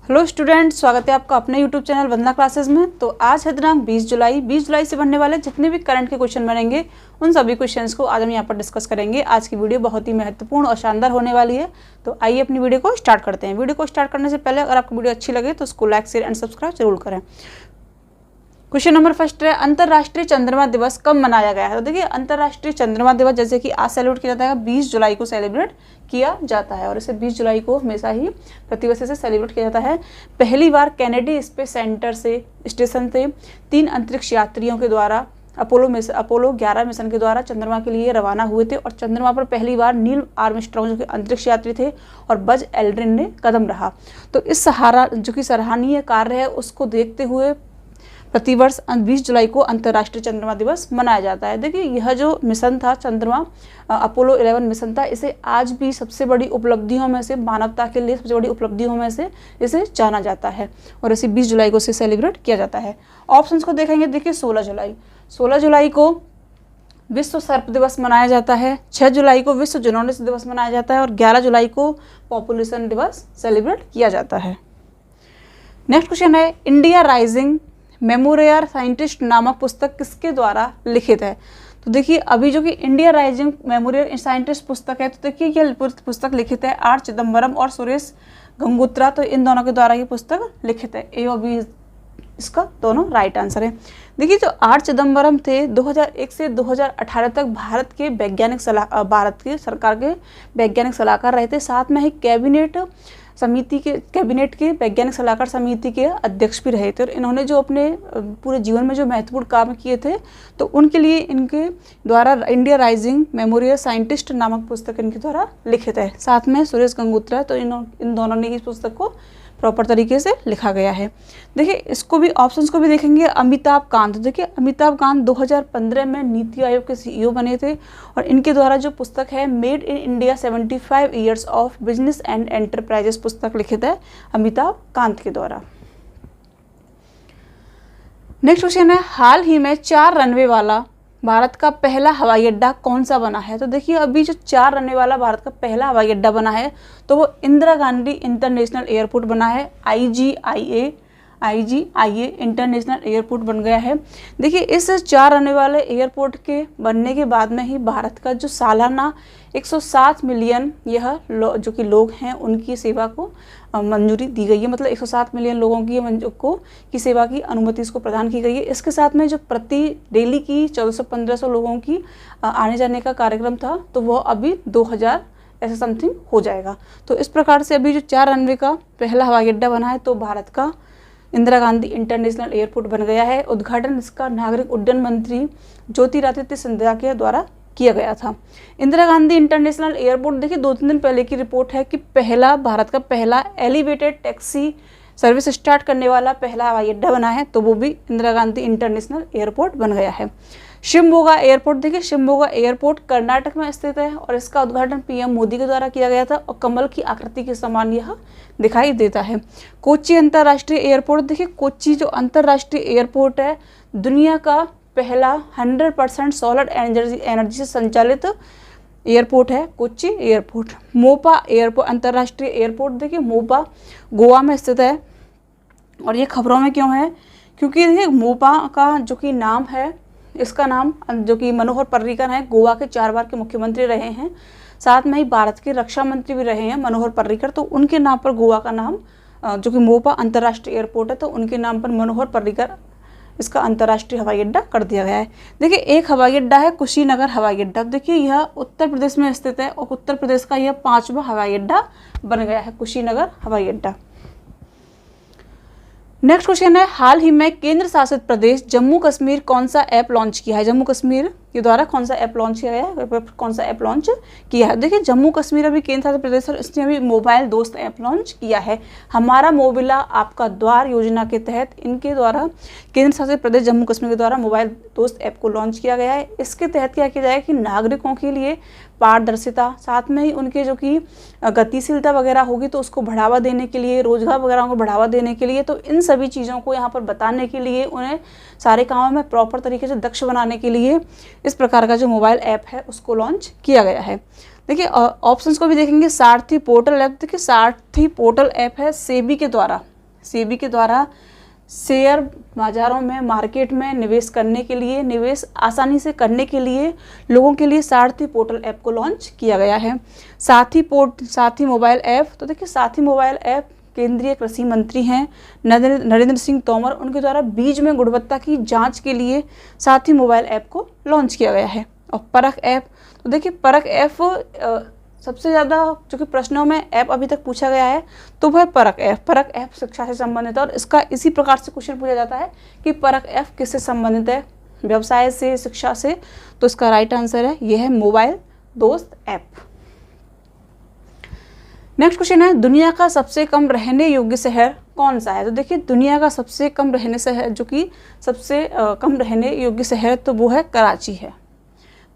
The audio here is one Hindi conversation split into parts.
हेलो स्टूडेंट, स्वागत है आपका अपने यूट्यूब चैनल वंदना क्लासेस में। तो आज है दिनांक 20 जुलाई। 20 जुलाई से बनने वाले जितने भी करंट के क्वेश्चन बनेंगे उन सभी क्वेश्चंस को आज हम यहाँ पर डिस्कस करेंगे। आज की वीडियो बहुत ही महत्वपूर्ण और शानदार होने वाली है। तो आइए अपनी वीडियो को स्टार्ट करते हैं। वीडियो को स्टार्ट करने से पहले अगर आपको वीडियो अच्छी लगे तो उसको लाइक, शेयर एंड सब्सक्राइब जरूर करें। क्वेश्चन नंबर फर्स्ट है, अंतर्राष्ट्रीय चंद्रमा दिवस कब मनाया गया है? तो देखिए, अंतर्राष्ट्रीय चंद्रमा दिवस जैसे कि आज सेलिब्रेट किया जाता है, 20 जुलाई को सेलिब्रेट किया जाता है और इसे 20 जुलाई को हमेशा ही प्रतिवर्ष से सेलिब्रेट किया जाता है। पहली बार कैनेडी स्पेस सेंटर से स्टेशन से 3 अंतरिक्ष यात्रियों के द्वारा अपोलो 11 मिशन के द्वारा चंद्रमा के लिए रवाना हुए थे और चंद्रमा पर पहली बार नील आर्मस्ट्रॉन्ग जो कि अंतरिक्ष यात्री थे और बज एल्ड्रिन ने कदम रहा। तो इस जो कि सराहनीय कार्य है उसको देखते हुए प्रतिवर्ष 20 जुलाई को अंतर्राष्ट्रीय चंद्रमा दिवस मनाया जाता है। देखिए, यह जो मिशन था चंद्रमा अपोलो 11 मिशन था, इसे आज भी सबसे बड़ी उपलब्धियों में से, मानवता के लिए सबसे बड़ी उपलब्धियों में से इसे जाना जाता है और इसे 20 जुलाई को इसे सेलिब्रेट किया जाता है। ऑप्शंस को देखेंगे। देखिए, 16 जुलाई को विश्व सर्प दिवस मनाया जाता है, 6 जुलाई को विश्व जोनोसिस दिवस मनाया जाता है और 11 जुलाई को पॉपुलेशन दिवस सेलिब्रेट किया जाता है। नेक्स्ट क्वेश्चन है, इंडिया राइजिंग मेमोरियल साइंटिस्ट नामक पुस्तक किसके द्वारा लिखित है? तो देखिए, अभी जो कि इंडिया राइजिंग मेमोरियल साइंटिस्ट पुस्तक है, तो देखिए यह पुस्तक लिखित है आर चिदम्बरम और सुरेश गंगोत्रा। तो इन दोनों के द्वारा ये पुस्तक लिखित है। ए और बी इसका दोनों राइट आंसर है। देखिए, जो आर चिदम्बरम थे 2001 से 2018 तक भारत की सरकार के वैज्ञानिक सलाहकार रहे थे। साथ में ही कैबिनेट के वैज्ञानिक सलाहकार समिति के अध्यक्ष भी रहे थे और इन्होंने जो अपने पूरे जीवन में जो महत्वपूर्ण काम किए थे तो उनके लिए इनके द्वारा इंडिया राइजिंग मेमोरियल साइंटिस्ट नामक पुस्तक इनके द्वारा लिखित है। साथ में सुरेश गंगोत्रा, तो इन दोनों ने इस पुस्तक को प्रॉपर तरीके से लिखा गया है। देखिए, इसको भी ऑप्शंस को भी देखेंगे। अमिताभ कांत, देखिए अमिताभ कांत 2015 में नीति आयोग के CEO बने थे और इनके द्वारा जो पुस्तक है made in India 75 years of business and enterprises पुस्तक लिखित है अमिताभ कांत के द्वारा। नेक्स्ट क्वेश्चन है, हाल ही में 4 रनवे वाला भारत का पहला हवाई अड्डा कौन सा बना है? तो देखिए, अभी जो 4 रनवे वाला भारत का पहला हवाई अड्डा बना है तो वो इंदिरा गांधी इंटरनेशनल एयरपोर्ट बना है। IGIA इंटरनेशनल एयरपोर्ट बन गया है। देखिए, इस 4 रनवे वाले एयरपोर्ट के बनने के बाद में ही भारत का जो सालाना 107 मिलियन जो कि लोग हैं उनकी सेवा को मंजूरी दी गई है। मतलब 107 मिलियन लोगों की सेवा की अनुमति इसको प्रदान की गई है। इसके साथ में जो प्रति डेली की 1400-1500 लोगों की आने जाने का कार्यक्रम था तो वो अभी 2000 ऐसा समथिंग हो जाएगा। तो इस प्रकार से अभी जो 4 रनवे का पहला हवाई अड्डा बना है तो भारत का इंदिरा गांधी इंटरनेशनल एयरपोर्ट बन गया है। उद्घाटन इसका नागरिक उड्डयन मंत्री ज्योतिरादित्य सिंधिया के द्वारा किया गया था। इंदिरा गांधी इंटरनेशनल एयरपोर्ट, देखिए 2-3 दिन पहले की रिपोर्ट है कि भारत का पहला एलिवेटेड टैक्सी सर्विस स्टार्ट करने वाला पहला हवाई अड्डा बना है तो वो भी इंदिरा गांधी इंटरनेशनल एयरपोर्ट बन गया है। शिवमोगा एयरपोर्ट, देखिए शिवमोगा एयरपोर्ट कर्नाटक में स्थित है और इसका उद्घाटन PM मोदी के द्वारा किया गया था और कमल की आकृति के समान यह दिखाई देता है। कोच्चि अंतर्राष्ट्रीय एयरपोर्ट, देखिए कोच्चि जो अंतर्राष्ट्रीय एयरपोर्ट है दुनिया का पहला 100% सोलर एनर्जी से संचालित एयरपोर्ट है कोच्चि एयरपोर्ट। मोपा एयरपोर्ट अंतर्राष्ट्रीय एयरपोर्ट, देखिए मोपा गोवा में स्थित है और ये खबरों में क्यों है? क्योंकि देखिए मोपा का जो कि नाम है, इसका नाम जो कि मनोहर पर्रिकर हैं, गोवा के 4 बार के मुख्यमंत्री रहे हैं, साथ में ही भारत के रक्षा मंत्री भी रहे हैं मनोहर पर्रिकर। तो उनके नाम पर गोवा का नाम जो कि मोपा अंतर्राष्ट्रीय एयरपोर्ट है तो उनके नाम पर मनोहर पर्रिकर इसका अंतर्राष्ट्रीय हवाई अड्डा कर दिया गया है। देखिए, एक हवाई अड्डा है कुशीनगर हवाई अड्डा। देखिए, यह उत्तर प्रदेश में स्थित है और उत्तर प्रदेश का यह 5वां हवाई अड्डा बन गया है कुशीनगर हवाई अड्डा। नेक्स्ट क्वेश्चन है, हाल ही में केंद्र शासित प्रदेश जम्मू कश्मीर कौन सा ऐप लॉन्च किया है? जम्मू कश्मीर के द्वारा कौन सा ऐप लॉन्च किया है? देखिए, जम्मू कश्मीर अभी केंद्र शासित प्रदेश और इसने अभी मोबाइल दोस्त ऐप लॉन्च किया है। हमारा मोबिला आपका द्वार योजना के तहत इनके द्वारा केंद्र शासित प्रदेश जम्मू कश्मीर के द्वारा मोबाइल दोस्त ऐप को लॉन्च किया गया है। इसके तहत क्या किया जाएगा कि नागरिकों के लिए पारदर्शिता, साथ में ही उनके जो कि गतिशीलता वगैरह होगी तो उसको बढ़ावा देने के लिए, रोजगार वगैरह को बढ़ावा देने के लिए, तो इन सभी चीज़ों को यहाँ पर बताने के लिए, उन्हें सारे कामों में प्रॉपर तरीके से दक्ष बनाने के लिए इस प्रकार का जो मोबाइल ऐप है उसको लॉन्च किया गया है। देखिए ऑप्शंस को भी देखेंगे। सारथी पोर्टल ऐप, देखिए सारथी पोर्टल ऐप है सेबी के द्वारा सेबी के द्वारा शेयर बाजारों में, मार्केट में निवेश करने के लिए, निवेश आसानी से करने के लिए लोगों के लिए सारथी पोर्टल ऐप को लॉन्च किया गया है। सारथी मोबाइल ऐप, तो देखिए सारथी मोबाइल ऐप केंद्रीय कृषि मंत्री हैं नरेंद्र सिंह तोमर, उनके द्वारा बीज में गुणवत्ता की जांच के लिए सारथी मोबाइल ऐप को लॉन्च किया गया है। और परख ऐप, तो देखिए परख ऐप सबसे ज़्यादा जो कि प्रश्नों में ऐप अभी तक पूछा गया है तो वह परख ऐप शिक्षा से संबंधित है। और इसका इसी प्रकार से क्वेश्चन पूछा जाता है कि परख ऐप किससे संबंधित है, व्यवसाय से, शिक्षा से। तो इसका राइट आंसर है यह है मोबाइल दोस्त ऐप। नेक्स्ट क्वेश्चन है दुनिया का सबसे कम रहने योग्य शहर कौन सा है। तो देखिए दुनिया का सबसे कम रहने शहर, जो कि सबसे कम रहने योग्य शहर, तो वो है कराची है।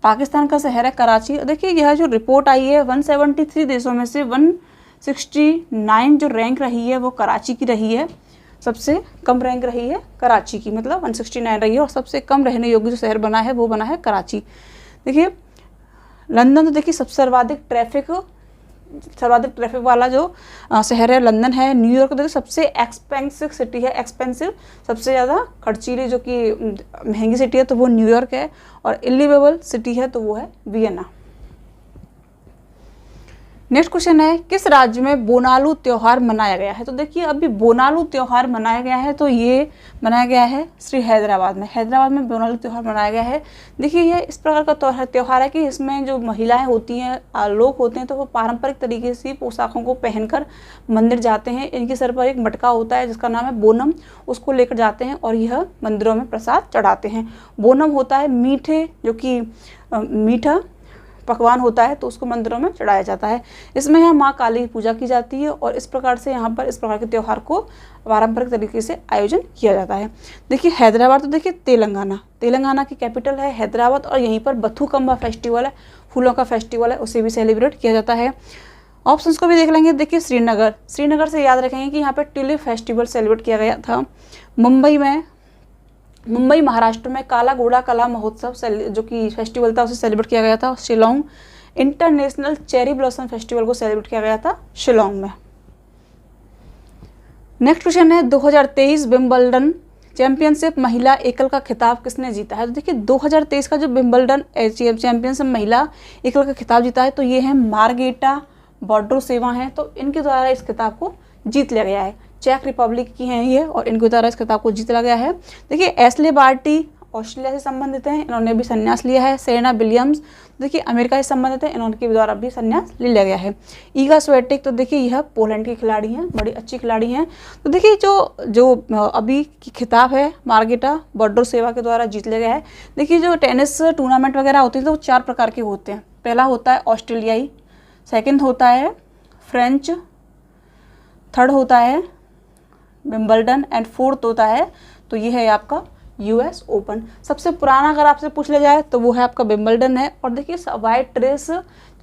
पाकिस्तान का शहर है कराची। देखिए यह जो रिपोर्ट आई है 173 देशों में से 169 जो रैंक रही है वो कराची की रही है। सबसे कम रैंक रही है कराची की, मतलब 169 रही है। और सबसे कम रहने योग्य जो शहर बना है वो बना है कराची। देखिए लंदन, तो देखिए सर्वाधिक ट्रैफिक वाला जो शहर है लंदन है। न्यूयॉर्क तो सबसे एक्सपेंसिव सिटी है, सबसे ज़्यादा खर्चीली जो कि महंगी सिटी है तो वो न्यूयॉर्क है। और इलिवेबल सिटी है तो वो है वियना। नेक्स्ट क्वेश्चन है किस राज्य में बोनालू त्यौहार मनाया गया है। तो देखिए अभी बोनालू त्यौहार मनाया गया है, तो ये मनाया गया है श्री हैदराबाद में बोनालू त्यौहार मनाया गया है। देखिए यह इस प्रकार का त्यौहार है कि इसमें जो महिलाएं होती हैं, लोग होते हैं, तो वो पारंपरिक तरीके से पोशाकों को पहनकर मंदिर जाते हैं। इनके सर पर एक मटका होता है जिसका नाम है बोनम, उसको लेकर जाते हैं और यह मंदिरों में प्रसाद चढ़ाते हैं। बोनम होता है मीठे, जो कि मीठा पकवान होता है, तो उसको मंदिरों में चढ़ाया जाता है। इसमें यहाँ माँ काली की पूजा की जाती है और इस प्रकार से यहाँ पर इस प्रकार के त्यौहार को पारंपरिक तरीके से आयोजन किया जाता है। देखिए हैदराबाद, तो देखिए तेलंगाना की कैपिटल है हैदराबाद। और यहीं पर बथुकम्बा फेस्टिवल है, फूलों का फेस्टिवल है, उसे भी सेलिब्रेट किया जाता है। ऑप्शंस को भी देख लेंगे। देखिए श्रीनगर से याद रखेंगे कि यहाँ पर ट्यूलिप फेस्टिवल सेलिब्रेट किया गया था। मुंबई महाराष्ट्र में काला घोड़ा कला महोत्सव जो कि फेस्टिवल था उसे सेलिब्रेट किया गया था Shillong. International cherry blossom festival को सेलिब्रेट किया गया था शिलोंग में। नेक्स्ट क्वेश्चन है 2023 विंबलडन चैंपियनशिप महिला एकल का खिताब किसने जीता है। तो देखिए 2023 का जो विंबलडन चैंपियनशिप महिला एकल का खिताब जीता है तो ये है मार्गेटा वोंड्रोसेवा हैं। तो इनके द्वारा इस खिताब को जीत लिया गया है। चेक रिपब्लिक की हैं ये और इनके द्वारा इस खिताब को जीत लिया गया है। देखिए एशले बार्टी ऑस्ट्रेलिया से संबंधित हैं, इन्होंने भी संन्यास लिया है। सेरेना विलियम्स देखिए अमेरिका से संबंधित है, इन्होंने द्वारा भी संन्यास ले लिया गया है। ईगा स्वेटिक, तो देखिए यह पोलैंड की खिलाड़ी हैं, बड़ी अच्छी खिलाड़ी हैं। तो देखिए जो अभी की खिताब है मार्गेटा वोंड्रोसेवा के द्वारा जीत लिया गया है। देखिए जो टेनिस टूर्नामेंट वगैरह होते हैं तो वो 4 प्रकार के होते हैं। पहला होता है ऑस्ट्रेलियाई, सेकेंड होता है फ्रेंच, थर्ड होता है विंबलडन एंड फोर्थ होता है तो ये है आपका यूएस ओपन। सबसे पुराना अगर आपसे पूछ लिया जाए तो वो है आपका विंबलडन है। और देखिए वाइट ड्रेस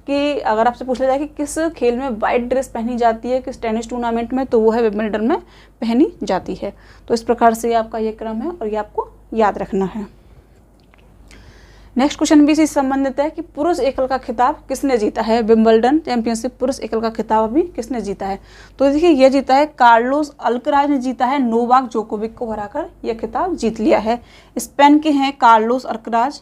की अगर आपसे पूछ लिया जाए कि किस खेल में वाइट ड्रेस पहनी जाती है किस टेनिस टूर्नामेंट में, तो वो है विंबलडन में पहनी जाती है। तो इस प्रकार से आपका ये क्रम है और ये आपको याद रखना है। नेक्स्ट क्वेश्चन भी इसी संबंधित है कि पुरुष एकल का खिताब किसने जीता है। विंबलडन चैंपियनशिप पुरुष एकल का खिताब अभी किसने जीता है। तो देखिए ये जीता है कार्लोस अल्कराज ने जीता है। नोवाक जोकोविक को हराकर यह खिताब जीत लिया है। स्पेन के हैं कार्लोस अल्कराज,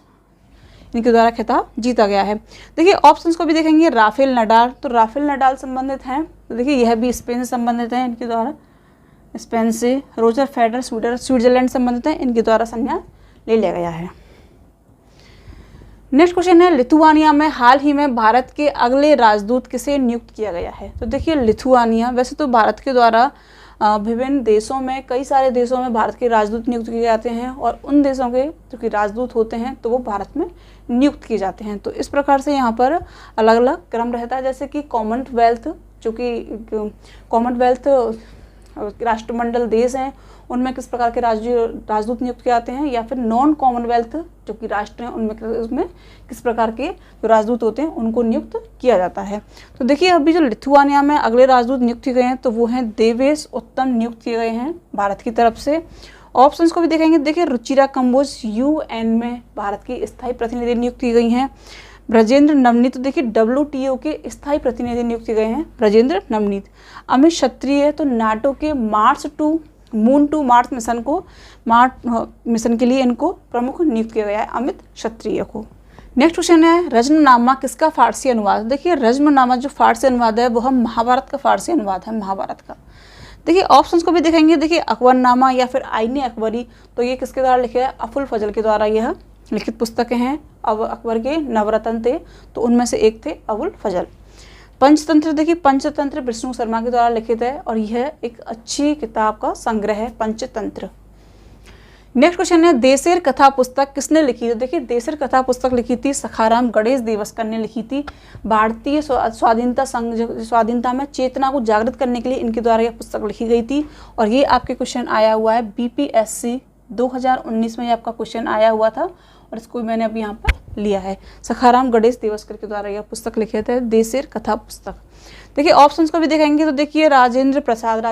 इनके द्वारा खिताब जीता गया है। देखिए ऑप्शंस को भी देखेंगे। राफेल नडाल, तो राफेल नडाल संबंधित हैं, तो देखिए यह भी स्पेन से संबंधित है, इनके द्वारा स्पेन से। रोजर फेडरर स्विट्जरलैंड संबंधित है, इनके द्वारा संन्यास ले लिया गया है। नेक्स्ट क्वेश्चन है लिथुआनिया में हाल ही में भारत के अगले राजदूत किसे नियुक्त किया गया है। तो देखिए लिथुआनिया, वैसे तो भारत के द्वारा विभिन्न देशों में कई सारे देशों में भारत के राजदूत नियुक्त किए जाते हैं और उन देशों के जो कि राजदूत होते हैं तो वो भारत में नियुक्त किए जाते हैं। तो इस प्रकार से यहाँ पर अलग अलग क्रम रहता है। जैसे कि कॉमनवेल्थ, जो कि कॉमनवेल्थ राष्ट्रमंडल देश हैं उनमें किस प्रकार के राजदूत नियुक्त किए जाते हैं, या फिर नॉन कॉमनवेल्थ जो कि राष्ट्र हैं उसमें किस प्रकार के जो राजदूत होते हैं उनको नियुक्त किया जाता है। तो देखिए अभी जो लिथुआनिया में अगले राजदूत नियुक्त किए गए हैं तो वो हैं देवेश उत्तम नियुक्त किए गए हैं भारत की तरफ से। ऑप्शंस को भी देखेंगे। देखिए रुचिरा कंबोज यूएन में भारत की स्थायी प्रतिनिधि नियुक्त की गई हैं। ब्रजेंद्र नवनीत, तो देखिए WTO के स्थायी प्रतिनिधि नियुक्त किए गए हैं ब्रजेंद्र नवनीत। अमित क्षत्रिय, तो नाटो के मून टू मार्स मिशन के लिए इनको प्रमुख नियुक्त किया गया है अमित क्षत्रिय को। नेक्स्ट क्वेश्चन है रज्मनामा किसका फारसी अनुवाद। देखिए रज्मनामा जो फारसी अनुवाद है वो हम महाभारत का फारसी अनुवाद है, महाभारत का। देखिए ऑप्शंस को भी देखेंगे, देखिए अकबरनामा या फिर आईने अकबरी, तो ये किसके द्वारा लिखे है, अफुल फजल के द्वारा यह लिखित पुस्तकें हैं। अब अकबर के नवरत्न थे तो उनमें से एक थे अबुल फजल। पंचतंत्र, देखिए पंचतंत्र विष्णु शर्मा के द्वारा लिखित है और यह एक अच्छी किताब का संग्रह है पंचतंत्र। नेक्स्ट क्वेश्चन है देशेर कथा पुस्तक किसने लिखी। तो देखिए देशेर कथा पुस्तक लिखी थी सखाराम गणेश देवस्कर ने लिखी थी। भारतीय स्वाधीनता में चेतना को जागृत करने के लिए इनके द्वारा यह पुस्तक लिखी गई थी और ये आपके क्वेश्चन आया हुआ है BPSC 2019 में, ये आपका क्वेश्चन आया हुआ था और इसको मैंने अभी यहाँ पर लिया है। सखाराम गणेश देवस्कर के द्वारा यह पुस्तक लिखे थे देशेर कथा पुस्तक। देखिए ऑप्शंस को भी देखेंगे तो देखिए राजेंद्र प्रसाद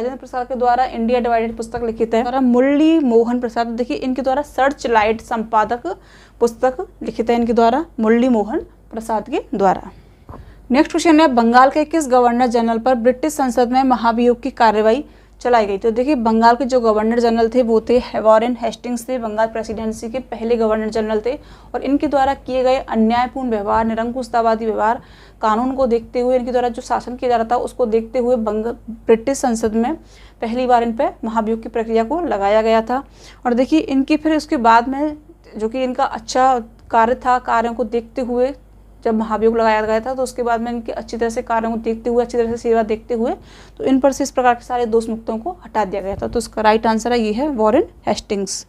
के द्वारा इंडिया डिवाइडेड पुस्तक लिखित है और मुरली मोहन प्रसाद, देखिए इनके द्वारा सर्च लाइट संपादक पुस्तक लिखित है इनके द्वारा मुरली मोहन प्रसाद के द्वारा। नेक्स्ट क्वेश्चन है बंगाल के किस गवर्नर जनरल पर ब्रिटिश संसद में महाभियोग की कार्रवाई चलाई गई। तो देखिए बंगाल के जो गवर्नर जनरल थे वो थे वॉरेन हेस्टिंग्स थे, बंगाल प्रेसिडेंसी के पहले गवर्नर जनरल थे और इनके द्वारा किए गए अन्यायपूर्ण व्यवहार, निरंकुशतावादी व्यवहार, कानून को देखते हुए इनके द्वारा जो शासन किया जा रहा था उसको देखते हुए ब्रिटिश संसद में पहली बार इन पर महाभियोग की प्रक्रिया को लगाया गया था। और देखिए इनकी फिर उसके बाद में जो कि इनका अच्छा कार्य था, कार्यों को देखते हुए जब महाभियोग लगाया गया था तो उसके बाद में इनके अच्छी तरह से कार्यों को देखते हुए, अच्छी तरह से सेवा देखते हुए तो इन पर से इस प्रकार के सारे दोष मुक्तों को हटा दिया गया था। तो इसका राइट आंसर है ये है वॉरेन हेस्टिंग्स।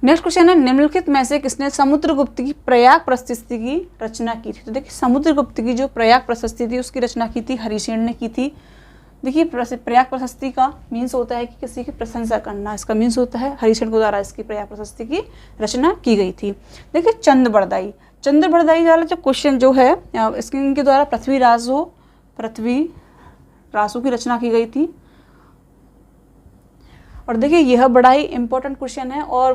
नेक्स्ट क्वेश्चन है निम्नलिखित में से किसने समुद्रगुप्त की प्रयाग प्रशस्ति की रचना की थी। तो देखिए समुद्रगुप्त की जो प्रयाग प्रशस्ति थी उसकी रचना की थी हरिसेन ने की थी। देखिए प्रयाग प्रशस्ति का मीन्स होता है कि किसी की प्रशंसा करना, इसका मीन्स होता है हरिसेन के द्वारा इसकी प्रयाग प्रशस्ति की रचना की गई थी। देखिए चंद्रबरदाई वाला जो क्वेश्चन जो है इनके द्वारा पृथ्वी रासो की रचना की गई थी। और देखिए यह बड़ा ही इंपॉर्टेंट क्वेश्चन है और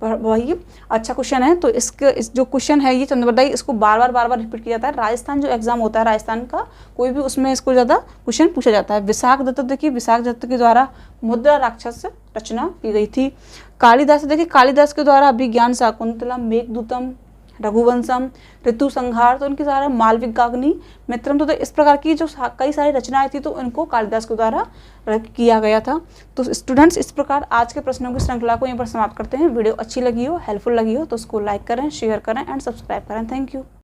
वही अच्छा क्वेश्चन है। तो इस जो क्वेश्चन है ये चंद्रबरदाई, इसको बार बार रिपीट किया जाता है। राजस्थान जो एग्जाम होता है राजस्थान का कोई भी, उसमें इसको ज़्यादा क्वेश्चन पूछा जाता है। विशाख दत्त, देखिए विशाख दत्त के द्वारा मुद्रा राक्षस रचना की गई थी। कालिदास, देखिए कालिदास के द्वारा अभिज्ञान शाकुंतलम, मेघदूतम, रघुवंशम, ऋतु संहार, तो उनके द्वारा मालविकाग्नि मित्रम, तो इस प्रकार की जो कई सारी रचनाएं थी तो इनको कालिदास के द्वारा किया गया था। तो स्टूडेंट्स इस प्रकार आज के प्रश्नों की श्रृंखला को यहीं पर समाप्त करते हैं। वीडियो अच्छी लगी हो, हेल्पफुल लगी हो तो उसको लाइक करें, शेयर करें एंड सब्सक्राइब करें। Thank you.